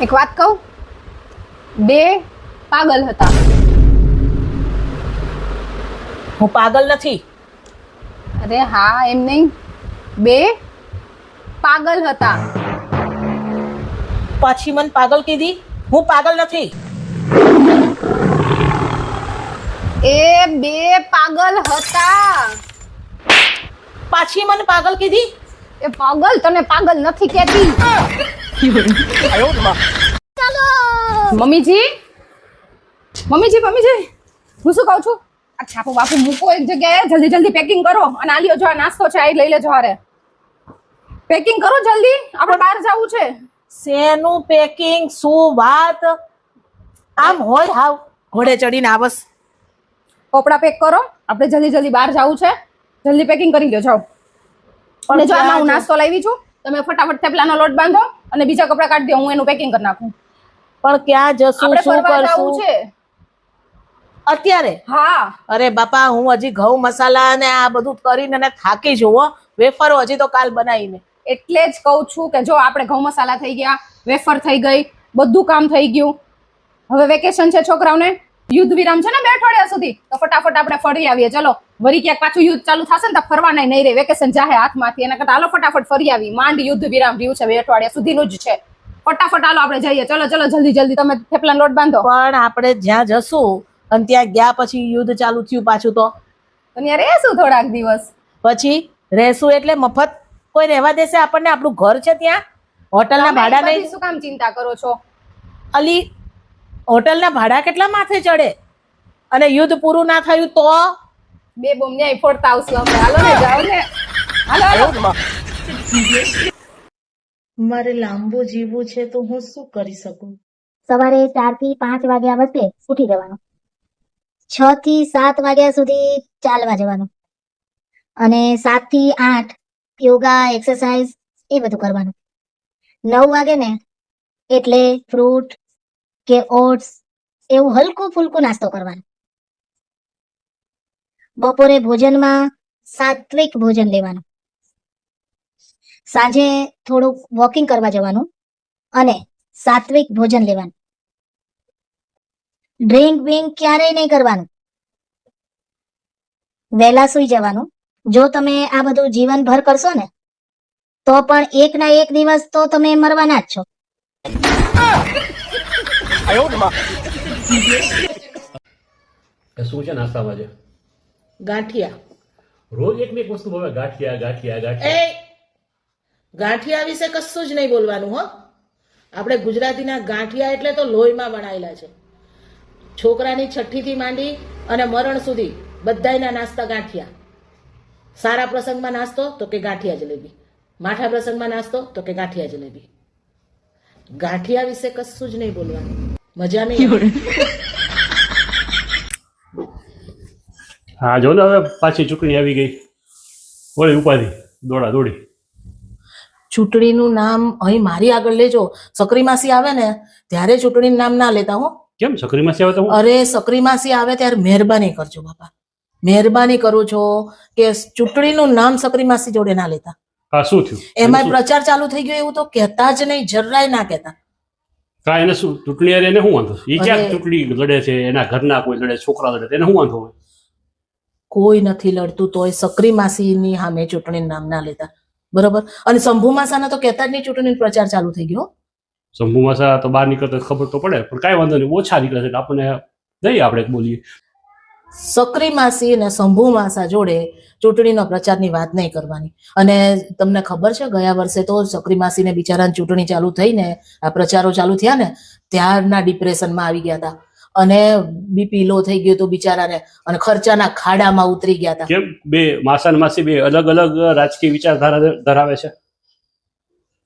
એક વાત કહું, બે પાગલ હતા. હું પાગલ નથી. અરે હા, એમ નહીં, બે પાગલ હતા. પાછી મને પાગલ કીધી. હું પાગલ નથી. એ બે પાગલ હતા. પાછી મને પાગલ કીધી. એ પાગલ તને પાગલ નથી કહેતી. મમ્મીજી, મમ્મીજી, મમ્મીજી, હું શું કહું છું, આ છાપો બાપુ મૂકો એક જગ્યાએ, જલ્દી જલ્દી પેકિંગ કરો. અને આ લ્યો, જો આ નાસ્તો છે, આ લઈ લેજો. હારે પેકિંગ કરો જલ્દી, આપણે બહાર જવું છે. શેનું પેકિંગ? શું વાત? આમ હોય હાવ ઘોડે ચડીને આવસ. કપડા પેક કરો, આપણે જલ્દી જલ્દી બહાર જવું છે. જલ્દી પેકિંગ કરી લો, જાઓ. અને જો આમાં હું નાસ્તો લાવી છું, તમે ફટાફટ થેપલાનો લોટ બાંધો અને બીજા કપડા કાઢી દો, હું એનું પેકિંગ કરી નાખું. પણ ક્યાં જશું? આપણે શું ફરવા જવું કરશું છે અત્યારે? હા. અરે બાપા, હું હજી ઘઉં મસાલા ને આ બધું કરીને ને થાકી જઉં હો. વેફરો હજી તો કાલ બનાવીને. એટલે જ કહું છું કે જો આપણે ઘઉં મસાલા થઈ ગયા, વેફર થઈ ગઈ, બધું કામ થઈ ગયું. હવે વેકેશન છે છોકરાઓને, યુદ્ધ વિરામ છે ને 2 અઠવાડિયા સુધી, તો ફટાફટ આપણે ફરી આવીએ. ચલો, વળી ક્યાંક પાછું યુદ્ધ ચાલુ થશે ને તો ફરવાના નહીં રહે. વેકેશન જાહે હાથમાંથી, એના કરતા હાલો ફટાફટ ફરી આવી. માંડ યુદ્ધ વિરામ રહ્યું છે 2 અઠવાડિયા સુધીનું જ છે. ફટાફટ હાલો આપણે જઈએ. ચલો ચલો, જલ્દી જલ્દી તમે થેપલાનો લોટ બાંધો. પણ આપણે જ્યાં જશું અને ત્યાં ગયા પછી યુદ્ધ ચાલુ થયું પાછું તો અને યાર એ શું થોડાક દિવસ પછી રહેશું એટલે મફત કોઈ રહેવા દેશે આપણને? આપણું ઘર છે ત્યાં. હોટલના ભાડા તમે નહીં. શું કામ ચિંતા કરો છો? અલી, હોટલના ભાડા કેટલા માથે ચડે? અને યુદ્ધ પૂરું ના થયું તો બે બોમ ન્યાય ફોડતા આવશું આપણે. હાલો ને, જાઓ ને, હાલો હાલો. મારે લાંબુ જીવવું છે તો હું શું કરી શકું? સવારે 4 થી 5 વાગ્યા વચ્ચે ઉઠી જવાનું. 6 થી 7 વાગ્યા સુધી ચાલવા જવાનું. અને 7 થી 8 યોગા, એક્સરસાઇઝ એ બધું કરવાનું. 9 વાગે ને એટલે ફ્રૂટ કે ઓટ્સ એવું હલકું ફૂલકું નાસ્તો કરવાનો. બપોરે ભોજનમાં સાત્વિક ભોજન લેવાનું. સાંજે થોડુંક વોકિંગ કરવા જવાનું અને સાત્વિક ભોજન લેવાનું. ડ્રિંક બિંક ક્યારેય નહીં કરવાનું. વહેલા સૂઈ જવાનું. જો તમે આ બધું જીવનભર કરશો ને તો પણ એક ના એક દિવસ તો તમે મરવાના જ છો. શું છે નાસ્તામાં છે? ગાંઠિયા. રોજ એક ને એક વસ્તુ ભાવે. ગાંઠિયા ગાંઠિયા ગાંઠિયા. એ ગાંઠિયા વિશે કશું જ નહીં બોલવાનું હો. આપણે ગુજરાતીના ગાંઠિયા એટલે તો લોહીમાં વણાયેલા છે. છોકરાની છઠ્ઠીથી માંડી અને મરણ સુધી બધાયના નાસ્તા ગાંઠિયા. સારા પ્રસંગમાં નાસ્તો તો કે ગાંઠિયા જલેબી. માઠા પ્રસંગમાં નાસ્તો તો કે ગાંઠિયા જલેબી. ગાંઠિયા વિશે કશું જ નહીં બોલવાનું. મજા નહીં આવે. હા, જો ને હવે પાછી ચૂંટણી આવી ગઈ. વળી ઉપાધિ, દોડા દોડી. ચૂંટણીનું નામ અહીં મારી આગળ લેજો. સકરી માસી આવે ને ત્યારે ચૂંટણીનું નામ ના લેતા હો. કેમ સક્રીમાં સેવા તો હું? અરે સકરી માસી આવે ત્યારે મહેરબાની કરજો બાપા. મહેરબાની કરું છો કે ચૂંટણીનું નામ સકરી માસી જોડે ના લેતા. હા, શું થયું? એમાં પ્રચાર ચાલુ થઈ ગયો એવું તો કહેતા જ નહીં, જરાય ના કહેતા. કા એને શું ચૂંટણી એને શું વાંધો? એ ક્યાં અરે. ચૂંટણી લડે છે? એના ઘરના કોઈ લડે, છોકરા લડે, એને શું વાંધો હોય? કોઈ નથી લડતું તોય સકરી માસીની સામે ચૂંટણીનું નામ ના લેતા. બરોબર. અને શંભુ માસાના તો કહેતા જ નહીં ચૂંટણીનો પ્રચાર ચાલુ થઈ ગયો. શંભુ માસા તો બહાર નીકળતા ખબર તો પડે, પણ કાંઈ વાંધો નહીં, ઓછા નીકળે છે એટલે આપણને દઈએ, આપણે બોલીએ. સકરી માસી અને શંભુ માસા જોડે ચૂંટણીનો પ્રચારની વાત નહીં કરવાની. અને તમને ખબર છે ગયા વર્ષે તો સકરી માસીને બિચારાની ચૂંટણી ચાલુ થઈને આ પ્રચારો ચાલુ થયા ને ત્યારના ડિપ્રેશનમાં આવી ગયા હતા. અને બીપી લો થઈ ગયું હતું બિચારાને અને ખર્ચાના ખાડામાં ઉતરી ગયા હતા. કેમ બે માસા ને માસી બે અલગ અલગ રાજકીય વિચારધારા ધરાવે છે?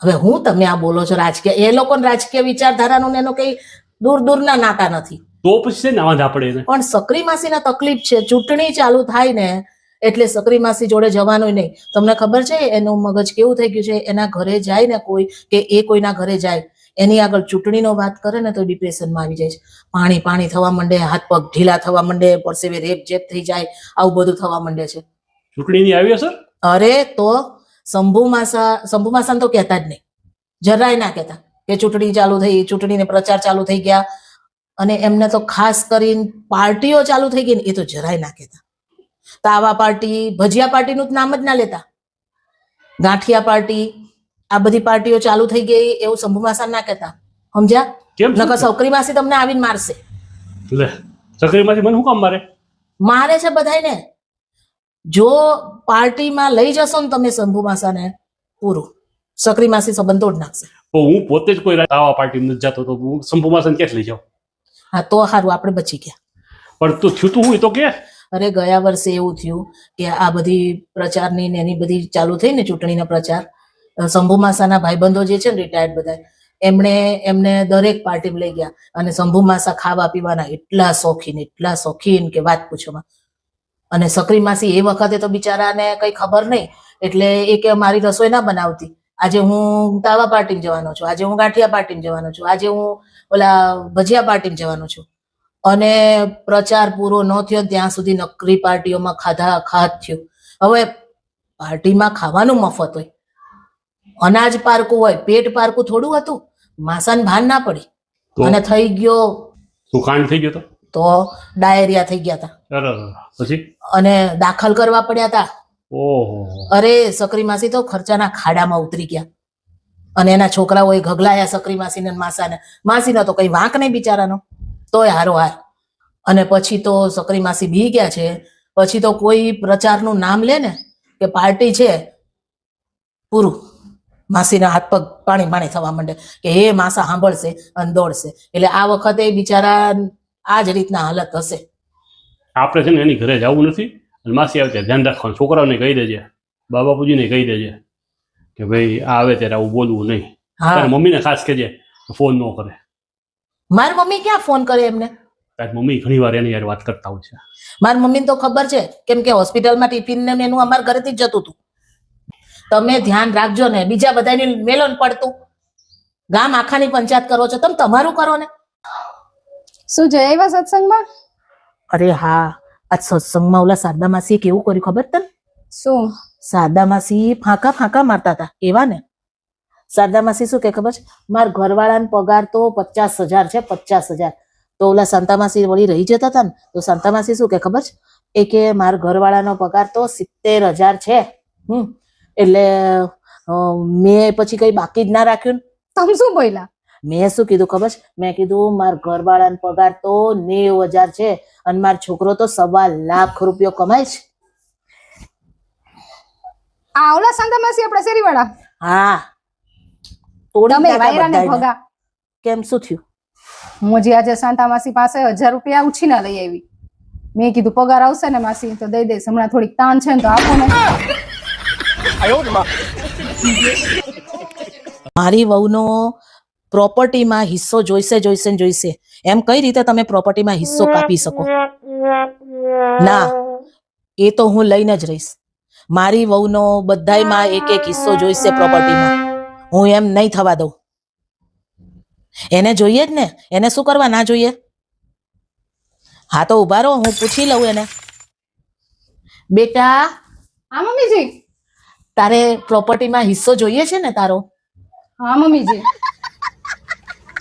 હવે હું તમે આ બોલો છો રાજકીય, એ લોકોને રાજકીય વિચારધારાનું ને એનો કઈ દૂર દૂરના નાતા નથી. તો પછી છે ને વાંધા પડે એને. પણ સકરી માસીના તકલીફ છે, ચૂંટણી ચાલુ થાય ને એટલે સકરી માસી જોડે જવાનું નહીં. તમને ખબર છે એનું મગજ કેવું થઈ ગયું છે? એના ઘરે જાય ને કોઈ કે એ કોઈના ઘરે જાય એની આગળ ચૂંટણીનો વાત કરે ને તો ડિપ્રેશનમાં આવી જાય છે. પાણી પાણી થવા માંડે, હાથ પગ ઢીલા થવા માંડે, પરસેવે રેપ જેપ થઈ જાય, આવું બધું થવા માંડે છે. ચૂંટણીની આવી અસર? અરે તો શંભુ માસાને તો કહેતા જ નહીં, જરાય ના કહેતા. કે ચૂંટણી ચાલુ થઈ, ચૂંટણીને પ્રચાર ચાલુ થઈ ગયા, અને એમને તો ખાસ કરીને પાર્ટીઓ ચાલુ થઈ ગઈ ને એ તો જરાય ના કહેતા. તાવા પાર્ટી, ભજીયા પાર્ટીનું નામ જ ના લેતા. ગાંઠિયા પાર્ટી, આ બધી પાર્ટીઓ ચાલુ થઈ ગઈ એવું શંભુ માસા ના કહેતા. સમજ્યા? કેમ શું? નકર સૌકરી માસી તમને આવીને મારશે. લે ચકરીમાંથી મને શું કામ મારે? મારે છે બધાયને. જો પાર્ટીમાં લઈ જશો ને તમે શંભુ માસાને, પૂરું સકરી માસી સંબંધ તોડ નાખશે. તો હું પોતે જ કોઈ આવા પાર્ટી નથી જતો, તો હું શંભુ માસાને ક્યાંથી લઈ જાઉં? હા તો સારું, આપણે બચી ગયા. પણ તું થયું તું હોય તો કે. અરે ગયા વર્ષે એવું થયું કે આ બધી પ્રચારની ને એની બધી ચાલુ થઈ ને ચૂંટણીનો પ્રચાર, શંભુ માસાના ભાઈબંધો જે છે ને રિટાયર્ડ બધા, એમને દરેક પાર્ટીમાં લઈ ગયા. અને શંભુ માસા ખાવા પીવાના એટલા શોખીન કે વાત પૂછોમાં. અને સકરી માસી એ વખતે તો બિચારાને કઈ ખબર નહીં, એટલે એ કે મારી રસોઈ ના બનાવતી. આજે હું તાવા પાર્ટીમાં જવાનો છું, આજે હું ગાંઠિયા પાર્ટીમાં જવાનો છું, આજે હું ઓલા ભજીયા પાર્ટીમાં જવાનો છું. અને પ્રચાર પૂરો ન થયો ત્યાં સુધી નકરી પાર્ટીઓમાં ખાધ થયું. હવે પાર્ટીમાં ખાવાનું મફત હોય, અનાજ પારકું હોય, પેટ પારકું થોડું હતું. માસાને ભાન ના પડી અને થઈ ગયો તું કાંડ થઈ ગયો તો ડાયરિયા થઈ ગયા હતા. અરે પછી અને દાખલ કરવા પડ્યા હતા. ઓહો. અરે સકરી માસી તો ખર્ચાના ખાડામાં ઉતરી ગયા. અને એના છોકરાઓએ ઘગલાયા સકરી માસીને માસાને. માસીનો તો કઈ વાંક નહીં બિચારાનો, તોય હારો હાર. અને પછી તો સકરી માસી બી ગયા છે. પછી તો કોઈ પ્રચારનું નામ લે ને કે પાર્ટી છે, પૂરું માસીના હાથ પગ પાણી થવા માંડે કે હે માસા સાંભળશે અને દોડશે. એટલે આ વખતે બિચારા આ જ રીતના હાલત હશે. આપણે છે ને એની ઘરે જવું નથી, અને માસી આવે ત્યારે ધ્યાન રાખવાનું. છોકરાઓને કહી દેજે, બાપુજીને કહી દેજે કે ભાઈ આ આવે ત્યારે આવું બોલવું નહીં. તારી મમ્મીને ખાસ કહેજે ફોન ન કરે. મારી મમ્મી ક્યાં ફોન કરે એમને? તારી મમ્મી ઘણી વાર એની યાર વાત કરતા હોય છે. મારી મમ્મીને તો ખબર છે, કેમ કે હોસ્પિટલમાં ટિફિન ને મેનુ અમારા ઘરેથી જ જતું હતું. તમે ધ્યાન રાખજો ને, બીજા બધાની મેલોન પડતું. ગામ આખાની પંચાયત કરો છો, તમે તમારું કરો ને. શું જય આવ્યા સત્સંગમાં? અરે હા, આ સત્સંગમાં ઓલા શારદા માસી કેવું કર્યું ખબર તને? શું? શારદા માસી ફાંકા મારતા હતા એવા ને. શારદા માસી શું કે ખબર છે? મારા ઘરવાળાનો પગાર તો 50,000 છે, 50,000. તો ઓલા શાંતા માસી વળી રહી જતા હતા ને, તો શાંતા માસી શું કે ખબર છે? એ કે મારા ઘરવાળાનો પગાર તો 70,000 છે. એટલે મેં પછી કઈ બાકી જ ના રાખ્યું ને. તમે શું બોલ્યા? મેં શું કીધું ખબર છે? મેં કીધું મારા ઘરવાળાનો પગાર તો 90,000 છે અને મારો છોકરો તો 1.25 લાખ રૂપિયો કમાય છે. આ ઓલા શાંતા માસી આપણા શેરીવાળા? હા, તમે વાયરાને ભગા. કેમ શું થયું? હું જે આજે શાંતા માસી પાસે 1,000 રૂપિયા ઉછીના લઈ આવી. મેં કીધું પગાર આવશે ને માસી તો દઈ દઈશ, હમણાં થોડીક તાણ છે ને તો આપો ને. મારી વહુનો પ્રોપર્ટીમાં હિસ્સો જોઈશે. એમ કઈ રીતે તમે પ્રોપર્ટીમાં હિસ્સો કાપી શકો? ના, એ તો હું લઈને જ રહીશ. મારી વહુનો બધાયમાં એક હિસ્સો જોઈશે પ્રોપર્ટીમાં. હું એમ નહીં થવા દઉં. એને જોઈએ જ ને, એને શું કરવા ના જોઈએ? હા તો ઉભા રહો, હું પૂછી લઉં એને. બેટા, હા મમ્મીજી. તારે પ્રોપર્ટીમાં હિસ્સો જોઈએ છે ને તારો? હા મમ્મીજી.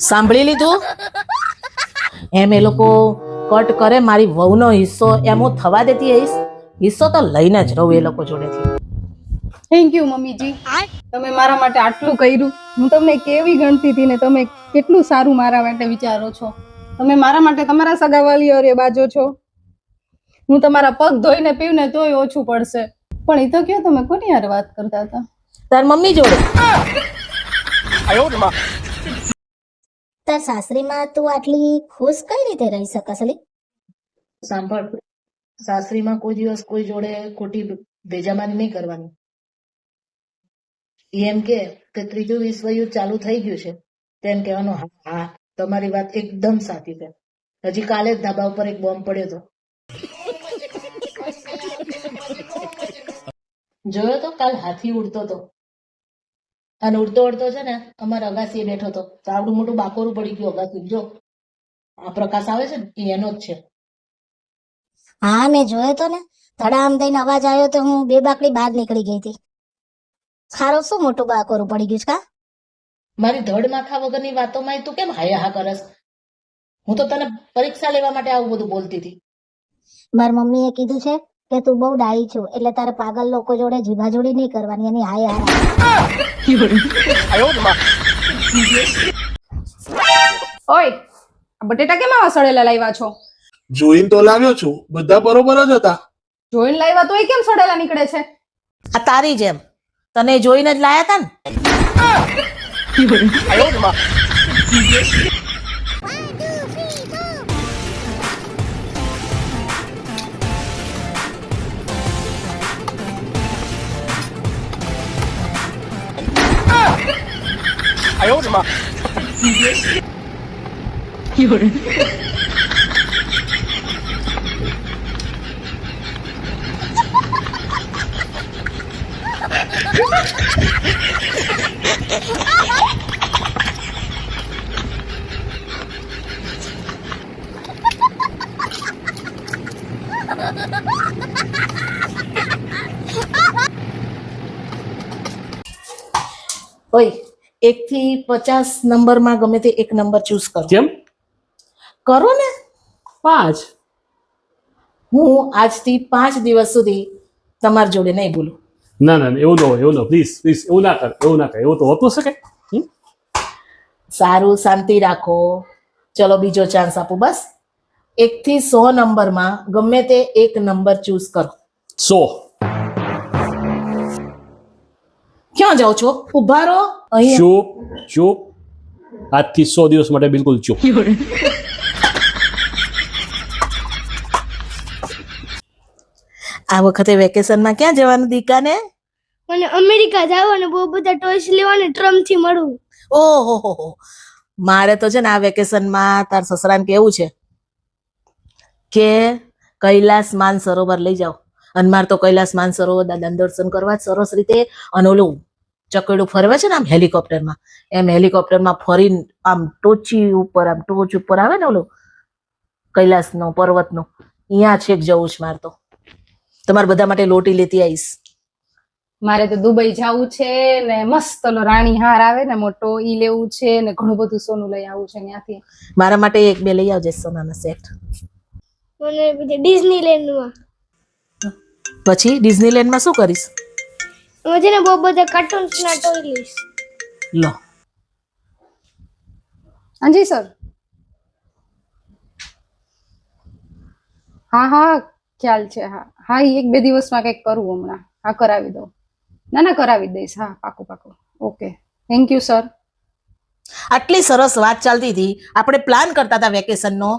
સાંભળી લીધું? એમ એ લોકો કટ કરે મારી વહુનો હિસ્સો, એમ હું થવા દેતી હઈશ? હિસ્સો તો લઈને જ રહું એ લોકો જોડેથી. થેન્ક યુ મમ્મીજી, તમે મારા માટે આટલું કર્યું. હું તમને કેવી ગણતી હતી ને તમે કેટલું સારું મારા માટે વિચારો છો. તમે મારા માટે તમારા સગાવાલીઓ રે બાજો છો. હું તમારા પગ ધોઈને પીવને તોય ઓછું પડશે. પણ એ તો કયો તમે કોની યાર વાત કરતા હતા? તાર મમ્મી જોડે. તાર સાસરીમાં તું આટલી ખુશ કઈ રીતે રહી શકસ લી? સાંભળ, સાસરીમાં કોઈ દિવસ કોઈ જોડે ખોટી ભેજામારી નહીં કરવાની. એમ કે ત્રીજું વિશ્વયુદ્ધ ચાલુ થઈ ગયું છે, તેમ કહેવાનું હા તમારી વાત એકદમ સાચી છે. હજી કાલે જ ધાબા ઉપર એક બોમ્બ પડ્યો હતો. જોયો તો? કાલ હાથી ઉડતો હતો અને ઉડતો છે ને અમારા અગાસીએ બેઠો હતો. તો આવડું મોટું બાકોરું પડી ગયું અગાસી. જો આ પ્રકાશ આવે છે ને એ એનો જ છે. હા મેં જોયો તો ને, ધડામ દઈને અવાજ આવ્યો તો હું બે બાકડી બહાર નીકળી ગઈ હતી. ખારો શું મોટું બાકોરું પડી ગયું છે કા? મારી ધડ માથા વગરની વાતોમાં તું કેમ હાયા હા કરસ? હું તો તને પરીક્ષા લેવા માટે આવું બધું બોલતી હતી. મારી મમ્મીએ કીધું છે કે તું બહુ ડાઈ છો એટલે તારે પાગલ લોકો જોડે જીભાજોડી નહીં કરવાની એની હાય હાય. ઓય આ બટેટા કેમ આવા સડેલા લાવ્યા છો? જોઈને તો લાવ્યો છું, બધા બરોબર જ હતા. જોઈને લાવ્યા તોય કેમ સડેલા નીકળે છે? આ તારી જેમ તને જોઈને જ લાયા હતા ને. ઓય 1 થી 50 નંબરમાં ગમે તે એક નંબર ચૂઝ કરો. કેમ? કરો ને. 5. હું આજથી 5 દિવસ સુધી તમારી જોડે નહીં બોલું. ના ના ના, એવું ન હોય, એવું ન, પ્લીઝ પ્લીઝ એવું ના કર, એવું ના કર, એવું તો હોતું શકે. સારું, શાંતિ રાખો. ચલો બીજો ચાન્સ આપું. બસ 1 થી 100 નંબરમાં ગમે તે એક નંબર ચૂઝ કરો. 100. ક્યાં જાઓ છો? ઉભા રહો અહીંયા. ચૂપ ચૂપ, આજથી 100 દિવસ માટે બિલકુલ ચૂપ. આ વખતે વેકેશનમાં ક્યાં જવાનું દીકાને? મને અમેરિકા જવાનું, બહુ બધા ટોયસ લેવાને, ટ્રમ્પ થી મળવું. ઓહો, મારે તો છે ને આ વેકેશનમાં તાર સસરાને કેવું છે કે કૈલાસ માનસરોવર લઈ જાઓ. અને મારે તો કૈલાસ માનસરોવર દાદાના દર્શન કરવા સરસ રીતે, અને ઓલું ચકડું ફરવે છે ને આમ હેલિકોપ્ટરમાં, એમ હેલિકોપ્ટરમાં ફરીને આમ ટોચ ઉપર આવે ને ઓલું કૈલાસનો પર્વતનો, અહીંયા છેક જવું છે મારે તો. તમારે બધા માટે લોટી લેતી આવીશ. મારે તો દુબઈ જવું છે ને, મસ્ત ઓલો રાણી હાર આવે ને મોટો, ઈ લેવું છે ને, ઘણું બધું સોનું લઈ આવું છે ત્યાંથી. મારા માટે 1-2 લઈ આવજે સોનાના સેટ. મને બીજે ડિઝનીલેન્ડમાં. પછી ડિઝનીલેન્ડમાં શું કરીશ? એમાં છે ને બહુ બધા કાર્ટૂન્સ ના ટોય લઈશ. લો, હાજી સર. હા હા ખ્યાલ છે. હા હા, ઈ 1-2 દિવસમાં કંઈક કરવું હમણાં. હા કરાવી દો. ના ના કરાવી દઈશ. હા પાકું પાકું. Okay, thank you sir. આટલી સરસ વાત ચાલતી હતી, આપણે પ્લાન કરતા હતા વેકેશનનો,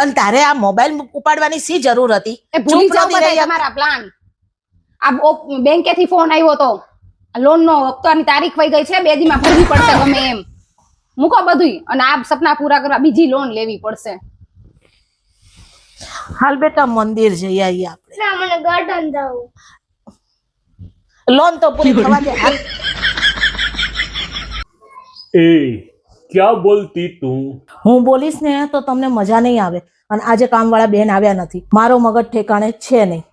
અને તારે આ મોબાઈલ ઉપાડવાની શી જરૂર હતી? એ ભૂલી ચૂપ જાવ નહોતી બધા રહી. તમારા પ્લાન. આ બેંકેથી ફોન આવ્યો તો, લોન નો હપ્તાની તારીખ વઈ ગઈ છે, 2 દીમાં ભરવી પડશે ગમે એમ. મૂકો બધુંય, અને આ સપના પૂરા કરવા બીજી લોન લેવી પડશે. હાલ બેટા મંદિર જઈ આવીએ આપણે. ના, મને ગાર્ડન જવું. લોન તો પૂરી થવા દે. હાલ. એ ક્યાં બોલતી તું? હું બોલીશ ને તો તમને મજા નહીં આવે, અને આજે કામવાળા બેન આવ્યા નથી, મારો મગજ ઠેકાણે છે નહીં,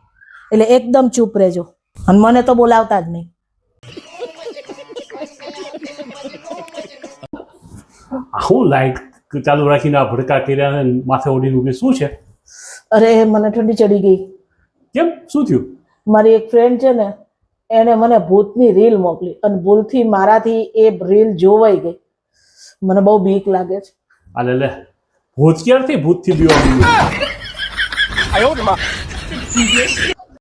એટલે એકદમ ચૂપ રહેજો, અને મને તો બોલાવતા જ નહીં. હું લાઈટ ચાલુ રાખીને આ ભડકા કર્યા ને માથે ઓડીને ઊભી, શું છે? અરે મને ઠંડી ચડી ગઈ. કેમ, શું થયું? મારી એક ફ્રેન્ડ છે ને, એને મને ભૂતની રીલ મોકલી, અને ભૂલથી મારાથી એ રીલ જોવાઈ ગઈ. મને બહુ બીક લાગે છે. આલે લે, ભૂત ક્યારથી ભૂતથી બીવા માંડ્યું?